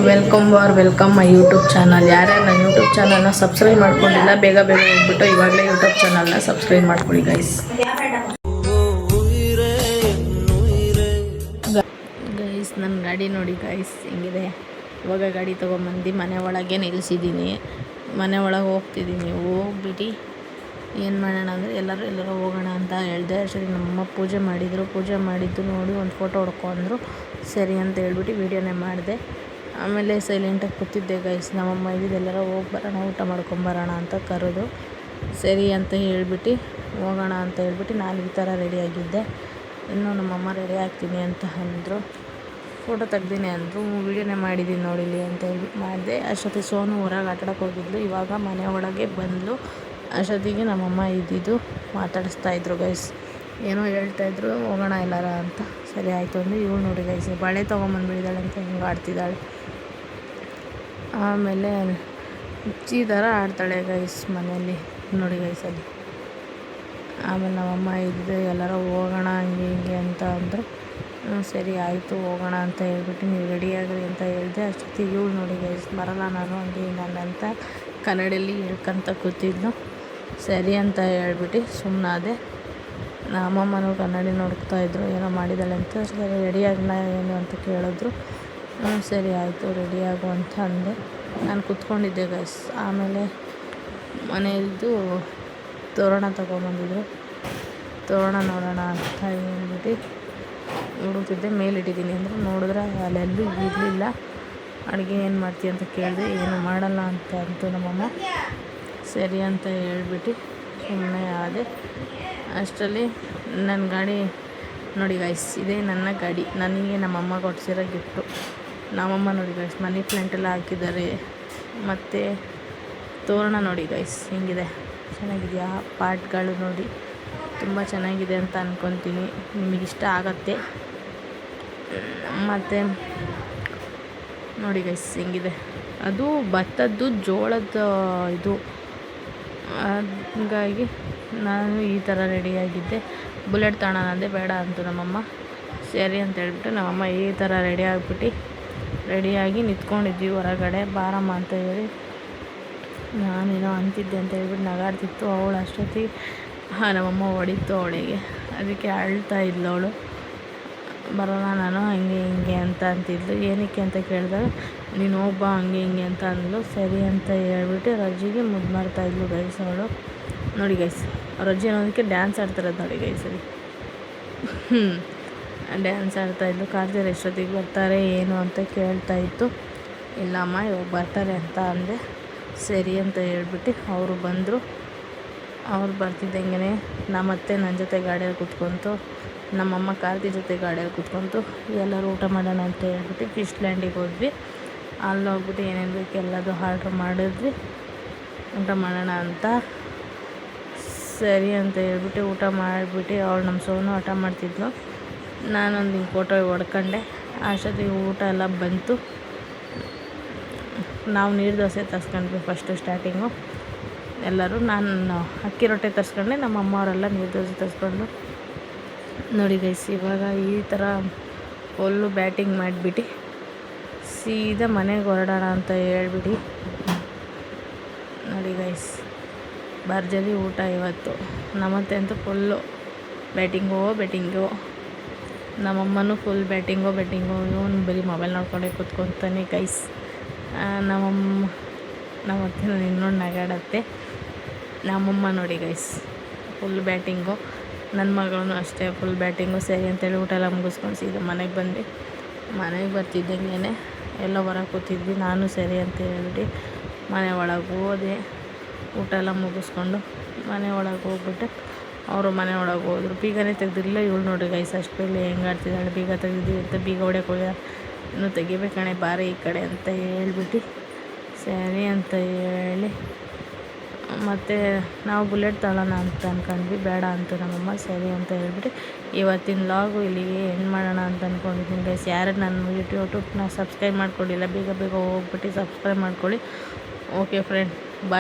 Welcome my YouTube channel. ಯಾರ್ಯಾರು ನನ್ನ YouTube ಚಾನಲ್ನ ಸಬ್ಸ್ಕ್ರೈಬ್ ಮಾಡ್ಕೊಂಡಿಲ್ಲ ಬೇಗ ಹೋಗ್ಬಿಟ್ಟು ಇವಾಗಲೇ ಯೂಟ್ಯೂಬ್ ಚಾನಲ್ನ ಸಬ್ಸ್ಕ್ರೈಬ್ ಮಾಡ್ಕೊಳ್ಳಿ ಗೈಸ್. ಗೈಸ್ ನನ್ನ ಗಾಡಿ ನೋಡಿ ಗೈಸ್ ಹೆಂಗಿದೆ. ಇವಾಗ ಗಾಡಿ ತೊಗೊಂಬಂದು ಮನೆ ಒಳಗೆ ನಿಲ್ಲಿಸಿದ್ದೀನಿ. ಮನೆ ಒಳಗೆ ಹೋಗ್ತಿದ್ದೀನಿ. ಹೋಗ್ಬಿಟ್ಟು ಏನು ಮಾಡೋಣ ಅಂದರೆ ಎಲ್ಲರೂ ಹೋಗೋಣ ಅಂತ ಹೇಳಿದೆ. ಸರಿ ನಮ್ಮಮ್ಮ ಪೂಜೆ ಮಾಡಿದ್ದು ನೋಡಿ ಒಂದು ಫೋಟೋ ಹೊಡ್ಕೊ ಅಂದರು. ಸರಿ ಅಂತ ಹೇಳ್ಬಿಟ್ಟು ವೀಡಿಯೋನೇ ಮಾಡಿದೆ. ಆಮೇಲೆ ಸೈಲೆಂಟಾಗಿ ಕೂತಿದ್ದೆ ಗೈಸ್. ನಮ್ಮಮ್ಮ ಎಲ್ಲರೂ ಹೋಗಿ ಬರೋಣ, ಊಟ ಮಾಡ್ಕೊಂಬರೋಣ ಅಂತ ಕರೆದು ಸರಿ ಅಂತ ಹೇಳ್ಬಿಟ್ಟು ಹೋಗೋಣ ಅಂತ ಹೇಳ್ಬಿಟ್ಟು ನಾನು ಈ ಥರ ರೆಡಿಯಾಗಿದ್ದೆ. ಇನ್ನೂ ನಮ್ಮಮ್ಮ ರೆಡಿ ಆಗ್ತೀನಿ ಅಂತ ಅಂದರು. ಫೋಟೋ ತೆಗ್ದೀನಿ ಅಂದರು. ವೀಡಿಯೋನೇ ಮಾಡಿದ್ದೀನಿ ನೋಡಿಲಿ ಅಂತ ಹೇಳ್ಬಿಟ್ಟು ಮಾಡಿದೆ. ಅಷ್ಟೊತ್ತಿಗೆ ಸೋನು ಹೊರಗೆ ಆಟಾಡೋಕೆ ಹೋಗಿದ್ಲು. ಇವಾಗ ಮನೆ ಒಳಗೆ ಬಂದಳು. ಅಷ್ಟೊತ್ತಿಗೆ ನಮ್ಮಮ್ಮ ಇದ್ದಿದ್ದು ಮಾತಾಡಿಸ್ತಾಯಿದ್ರು ಗೈಸ್. ಏನೋ ಹೇಳ್ತಾಯಿದ್ರು, ಹೋಗೋಣ ಎಲ್ಲಾರ ಅಂತ. ಸರಿ ಆಯಿತು ಅಂದರೆ ಇವಳು ನೋಡಿ ಗೈಸ್ ಬಳೆ ತೊಗೊಂಬಂದ್ಬಿಟ್ಟಿದ್ದಾಳೆ ಅಂತ ಹೆಂಗೆ ಆಡ್ತಿದ್ದಾಳೆ. ಆಮೇಲೆ ಹುಚ್ಚಿ ಥರ ಆಡ್ತಾಳೆ ಗೈಸ್ ಮನೆಯಲ್ಲಿ ನೋಡಿ ಗೈಸಲ್ಲಿ. ಆಮೇಲೆ ನಮ್ಮಮ್ಮ ಇದ್ದೆ ಎಲ್ಲರೂ ಹೋಗೋಣ ಹಂಗೆ ಹಿಂಗೆ ಅಂತ ಅಂದರು. ಸರಿ ಆಯಿತು ಹೋಗೋಣ ಅಂತ ಹೇಳ್ಬಿಟ್ಟು ನೀವು ರೆಡಿಯಾಗ್ರಿ ಅಂತ ಹೇಳಿದೆ. ಅಷ್ಟೊತ್ತಿಗೆ ಇವಳು ನೋಡಿ ಗೈಸ್ ಬರಲ್ಲ ನಾನು ಹಂಗೆ ಹಿಂಗೆ ಅಂತ ಕನ್ನಡಿಯಲ್ಲಿ ಹೇಳ್ಕೊಂತ ಕೂತಿದ್ಲು. ಸರಿ ಅಂತ ಹೇಳ್ಬಿಟ್ಟು ಸುಮ್ಮನಾದೆ. ನಮ್ಮಮ್ಮನೂ ಕನ್ನಡಿ ನೋಡ್ತಾಯಿದ್ರು, ಏನೋ ಮಾಡಿದ್ದಾಳೆ ಅಂತ. ಸರಿ ರೆಡಿಯಾಗಲ್ಲ ಏನು ಅಂತ ಕೇಳಿದ್ರು. ಸರಿ ಆಯಿತು ರೆಡಿಯಾಗು ಅಂತ ಅಂದೆ. ನಾನು ಕೂತ್ಕೊಂಡಿದ್ದೆ ಗೈಸ್. ಆಮೇಲೆ ಮನೆಯದ್ದು ತೋರಣ ತೊಗೊಂಬಂದಿದ್ರು. ತೋರಣ ನೋಡೋಣ ಅಂತ ಹೇಳ್ಬಿಟ್ಟು ಹುಡುಕ್ತಿದ್ದೆ. ಮೇಲಿಟ್ಟಿದ್ದೀನಿ ಅಂದರೆ ನೋಡಿದ್ರೆ ಅಲ್ಲೆಲ್ಲೂ ಇರಲಿಲ್ಲ. ಅಡುಗೆ ಏನು ಮಾಡ್ತೀಯ ಅಂತ ಕೇಳಿದೆ. ಏನು ಮಾಡಲ್ಲ ಅಂತ ಅಂತು ನಮ್ಮಮ್ಮ. ಸರಿ ಅಂತ ಹೇಳ್ಬಿಟ್ಟು ಸುಮ್ಮನೆ ಆದೆ. ಅಷ್ಟರಲ್ಲಿ ನನ್ನ ಗಾಡಿ ನೋಡಿ ಗೈಸ್, ಇದೇ ನನ್ನ ಗಾಡಿ. ನನಗೆ ನಮ್ಮಮ್ಮ ಕೊಡಿಸಿರೋ ಗಿಫ್ಟು. ನಮ್ಮಮ್ಮ ನೋಡಿ ಗೈಸ್ ಮನಿ ಪ್ಲ್ಯಾಂಟ್ ಎಲ್ಲ ಹಾಕಿದ್ದಾರೆ. ಮತ್ತು ತೋರಣ ನೋಡಿ ಗೈಸ್ ಹೆಂಗಿದೆ, ಚೆನ್ನಾಗಿದೆಯಾ? ಪಾಟ್ಗಳು ನೋಡಿ ತುಂಬ ಚೆನ್ನಾಗಿದೆ ಅಂತ ಅಂದ್ಕೊತೀನಿ. ನಿಮಗಿಷ್ಟ ಆಗತ್ತೆ. ಮತ್ತು ನೋಡಿ ಗೈಸ್ ಹೆಂಗಿದೆ. ಅದು ಭತ್ತದ್ದು ಜೋಳದ ಇದು. ಹಾಗಾಗಿ ನಾನು ಈ ಥರ ರೆಡಿಯಾಗಿದ್ದೆ. ಬುಲೆಟ್ ತಗೋಣ ಅಂದೆ, ಬೇಡ ಅಂತು ನಮ್ಮಮ್ಮ. ಸರಿ ಅಂತ ಹೇಳ್ಬಿಟ್ಟು ನಮ್ಮಮ್ಮ ಈ ಥರ ರೆಡಿಯಾಗಿ ನಿಂತ್ಕೊಂಡಿದ್ವಿ ಹೊರಗಡೆ. ಬಾರಮ್ಮ ಅಂತ ಹೇಳಿ ನಾನೇನೋ ಅಂತಿದ್ದೆ ಅಂತ ಹೇಳ್ಬಿಟ್ಟು ನಗಾಡ್ತಿತ್ತು. ಅವಳು ಅಷ್ಟೊತ್ತಿಗೆ ನಮ್ಮಮ್ಮ ಹೊಡಿತು ಅವಳಿಗೆ. ಅದಕ್ಕೆ ಅಳ್ತಾ ಇದ್ಲು ಅವಳು. ಬರೋಲ್ಲ ನಾನು ಹಂಗೆ ಹಿಂಗೆ ಅಂತ ಅಂತಿದ್ಲು. ಏನಕ್ಕೆ ಅಂತ ಕೇಳಿದಾಗ ನೀನು ಹೋಗ್ಬಾ ಹಂಗೆ ಹಿಂಗೆ ಅಂತ ಅಂದ್ಲು. ಸರಿ ಅಂತ ಹೇಳ್ಬಿಟ್ಟು ರಜ್ಜಿಗೆ ಮುದ್ದು ಮಾಡ್ತಾಯಿದ್ಲು ಗೈಸ್ ಅವಳು ನೋಡಿ ಗೈಸ್. ರಜ್ಜಿ ಅನ್ನೋದಕ್ಕೆ ಡ್ಯಾನ್ಸ್ ಆಡ್ತಿರೋದು ನೋಡಿ ಗೈಸಲ್ಲಿ. ಡ್ಯಾನ್ಸ್ ಆಡ್ತಾಯಿದ್ಲು. ಕಾರ್ತಿಯರು ಎಷ್ಟೊತ್ತಿಗೆ ಬರ್ತಾರೆ ಏನು ಅಂತ ಕೇಳ್ತಾಯಿತ್ತು. ಇಲ್ಲಮ್ಮ ಇವಾಗ ಬರ್ತಾರೆ ಅಂತ ಅಂದೆ. ಸರಿ ಅಂತ ಹೇಳ್ಬಿಟ್ಟು ಅವರು ಬಂದರು. ಅವ್ರು ಬರ್ತಿದ್ದಂಗೆ ನಮ್ಮತ್ತೆ ನನ್ನ ಜೊತೆ ಗಾಡಿಯಲ್ಲಿ ಕೂತ್ಕೊಂತು. ನಮ್ಮಮ್ಮ ಕಾರ್ತಿ ಜೊತೆ ಗಾಡಿಯಲ್ಲಿ ಕೂತ್ಕೊಂತು. ಎಲ್ಲರೂ ಊಟ ಮಾಡೋಣ ಅಂತ ಹೇಳ್ಬಿಟ್ಟು ಫಿಶ್ ಲ್ಯಾಂಡಿಗೆ ಹೋದ್ವಿ. ಅಲ್ಲಿ ಹೋಗ್ಬಿಟ್ಟು ಏನೇನು ಬೇಕು ಎಲ್ಲದು ಆರ್ಡ್ರ್ ಮಾಡಿದ್ವಿ ಊಟ ಮಾಡೋಣ ಅಂತ. ಸರಿ ಅಂತ ಹೇಳ್ಬಿಟ್ಟು ಊಟ ಮಾಡಿಬಿಟ್ಟು ಅವಳು ನಮ್ಮ ಸೋನು ಆಟ ಮಾಡ್ತಿದ್ಲು. ನಾನೊಂದು ಹಿಂಗೆ ಫೋಟೋ ಹೊಡ್ಕೊಂಡೆ. ಅಷ್ಟೊತ್ತಿಗೆ ಊಟ ಎಲ್ಲ ಬಂತು. ನಾವು ನೀರು ದೋಸೆ ತರಿಸ್ಕೊಂಡ್ವಿ ಫಸ್ಟು ಸ್ಟಾರ್ಟಿಂಗು ಎಲ್ಲರೂ. ನಾನು ಅಕ್ಕಿ ರೊಟ್ಟೆ ತರಿಸ್ಕೊಂಡೆ, ನಮ್ಮ ಅಮ್ಮವರೆಲ್ಲ ನೀರು ದೋಸೆ ತರಿಸ್ಕೊಂಡು ನೋಡಿ ಗೈಸ್. ಇವಾಗ ಈ ಥರ ಫುಲ್ಲು ಬ್ಯಾಟಿಂಗ್ ಮಾಡಿಬಿಟ್ಟು ಸೀದಾ ಮನೆಗೆ ಹೊರಡೋಣ ಅಂತ ಹೇಳ್ಬಿಟ್ಟು ನೋಡಿ ಗೈಸ್. ಭರ್ಜರಿ ಊಟ ಇವತ್ತು. ನಮ್ಮತ್ತೆ ಅಂತೂ ಫುಲ್ಲು ಬ್ಯಾಟಿಂಗು. ನಮ್ಮಮ್ಮನೂ ಫುಲ್ ಬ್ಯಾಟಿಂಗು. ಇವನು ಬರೀ ಮೊಬೈಲ್ ನೋಡ್ಕೊಂಡೆ ಕೂತ್ಕೊತಾನೆ ಗೈಸ್. ನಮ್ಮತ್ತೆ ನಾನು ಇನ್ನೊಂದು ನಗಾಡತ್ತೆ. ನಮ್ಮಮ್ಮ ನೋಡಿ ಗೈಸ್ ಫುಲ್ ಬ್ಯಾಟಿಂಗು. ನನ್ನ ಮಗಳೂ ಅಷ್ಟೇ ಫುಲ್ ಬ್ಯಾಟಿಂಗು. ಸರಿ ಅಂತೇಳಿ ಊಟ ಎಲ್ಲ ಮುಗಿಸ್ಕೊಂಡು ಸೀದಾ ಮನೆಗೆ ಬಂದು ಮನೆಗೆ ಬರ್ತಿದ್ದಂಗೆ ಎಲ್ಲ ಹೊರಗೆ ಕೂತಿದ್ವಿ. ನಾನು ಸರಿ ಅಂತ ಹೇಳ್ಬಿಟ್ಟು ಮನೆ ಒಳಗೆ ಹೋದೆ. ಊಟ ಎಲ್ಲ ಮುಗಿಸ್ಕೊಂಡು ಮನೆ ಒಳಗೆ ಹೋಗ್ಬಿಟ್ಟು ಅವರು ಮನೆ ಒಳಗೆ ಹೋದರು. ಬೀಗನೇ ತೆಗ್ದಿರಲಿಲ್ಲ. ಇವಳು ನೋಡಿ ಗೈಸ್ ಅಷ್ಟು ಬೇಲೆ ಹೆಂಗೆ ಆಡ್ತಿದ್ದಾಳೆ. ಬೀಗ ತೆಗೆದಿದ್ದೀವಿ ಅಂತ ಬೀಗ ಹೊಡ್ಯಕ್ಕೆ ಹೋಗಿ ಇನ್ನೂ ತೆಗಿಬೇಕಣೆ ಬಾರಿ ಈ ಕಡೆ ಅಂತ ಹೇಳ್ಬಿಟ್ಟು ಸರಿ ಅಂತ ಹೇಳಿ ಮತ್ತು ನಾವು ಬುಲೆಟ್ ತಗೊಳ್ಳೋಣ ಅಂತ ಅಂದ್ಕೊಂಡ್ವಿ. ಬೇಡ ಅಂತ ನಮ್ಮಮ್ಮ. ಸರಿ ಅಂತ ಹೇಳ್ಬಿಟ್ಟು ಇವತ್ತಿನ ಲಾಗು ಇಲ್ಲಿಗೆ ಎಂಡ್ ಮಾಡೋಣ ಅಂತ ಅಂದ್ಕೊಂಡಿದ್ದೀನಿ ಗೈಸ್. ಯಾರು ನನ್ನ ಯೂಟ್ಯೂಬ್ನ ಸಬ್ಸ್ಕ್ರೈಬ್ ಮಾಡ್ಕೊಂಡಿಲ್ಲ ಬೇಗ ಹೋಗ್ಬಿಟ್ಟು ಸಬ್ಸ್ಕ್ರೈಬ್ ಮಾಡ್ಕೊಳ್ಳಿ. ಓಕೆ ಫ್ರೆಂಡ್ ಬಾಯ್.